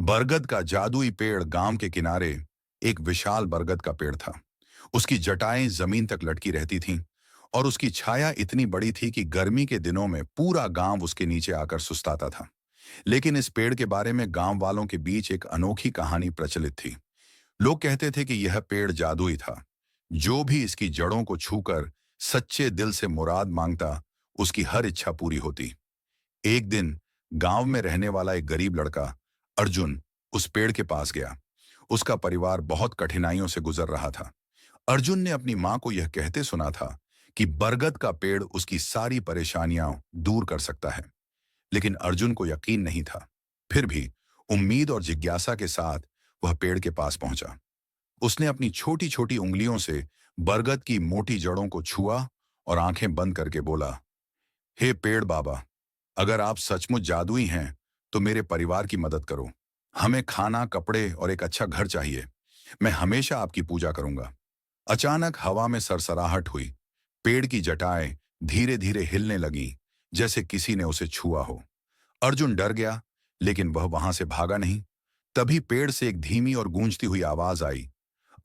बरगद का जादुई पेड़ गांव के किनारे एक विशाल बरगद का पेड़ था। उसकी जटाएं जमीन तक लटकी रहती थीं और उसकी छाया इतनी बड़ी थी कि गर्मी के दिनों में पूरा गांव उसके नीचे आकर सुस्ताता था। लेकिन इस पेड़ के बारे में गांव वालों के बीच एक अनोखी कहानी प्रचलित थी। लोग कहते थे कि यह पेड़ जादुई था। जो भी इसकी जड़ों को छूकर सच्चे दिल से मुराद मांगता, उसकी हर इच्छा पूरी होती। एक दिन गांव में रहने वाला एक गरीब लड़का अर्जुन उस पेड़ के पास गया। उसका परिवार बहुत कठिनाइयों से गुजर रहा था। अर्जुन ने अपनी मां को यह कहते सुना था कि बरगद का पेड़ उसकी सारी परेशानियां दूर कर सकता है। लेकिन अर्जुन को यकीन नहीं था। फिर भी उम्मीद और जिज्ञासा के साथ वह पेड़ के पास पहुंचा। उसने अपनी छोटी छोटी उंगलियों से बरगद की मोटी जड़ों को छुआ और आंखें बंद करके बोला, हे पेड़ बाबा, अगर आप सचमुच जादुई हैं तो मेरे परिवार की मदद करो। हमें खाना, कपड़े और एक अच्छा घर चाहिए। मैं हमेशा आपकी पूजा करूंगा। अचानक हवा में सरसराहट हुई। पेड़ की जटाएं धीरे धीरे हिलने लगीं, जैसे किसी ने उसे छुआ हो। अर्जुन डर गया, लेकिन वह वहां से भागा नहीं। तभी पेड़ से एक धीमी और गूंजती हुई आवाज आई,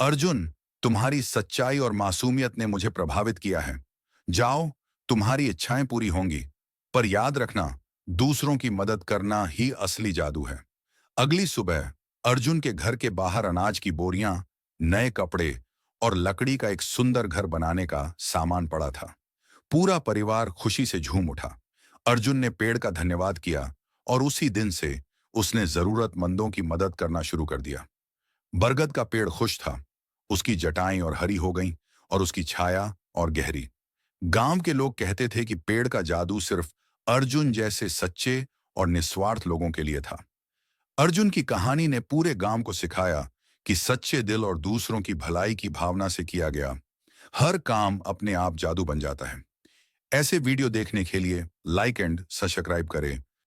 अर्जुन, तुम्हारी सच्चाई और मासूमियत ने मुझे प्रभावित किया है। जाओ, तुम्हारी इच्छाएं पूरी होंगी। पर याद रखना, दूसरों की मदद करना ही असली जादू है। अगली सुबह अर्जुन के घर के बाहर अनाज की बोरियां, नए कपड़े और लकड़ी का एक सुंदर घर बनाने का सामान पड़ा था। पूरा परिवार खुशी से झूम उठा। अर्जुन ने पेड़ का धन्यवाद किया और उसी दिन से उसने जरूरतमंदों की मदद करना शुरू कर दिया। बरगद का पेड़ खुश था। उसकी जटाएं और हरी हो गईं और उसकी छाया और गहरी। गांव के लोग कहते थे कि पेड़ का जादू सिर्फ अर्जुन जैसे सच्चे और निस्वार्थ लोगों के लिए था। अर्जुन की कहानी ने पूरे गांव को सिखाया कि सच्चे दिल और दूसरों की भलाई की भावना से किया गया हर काम अपने आप जादू बन जाता है। ऐसे वीडियो देखने के लिए लाइक एंड सब्सक्राइब करें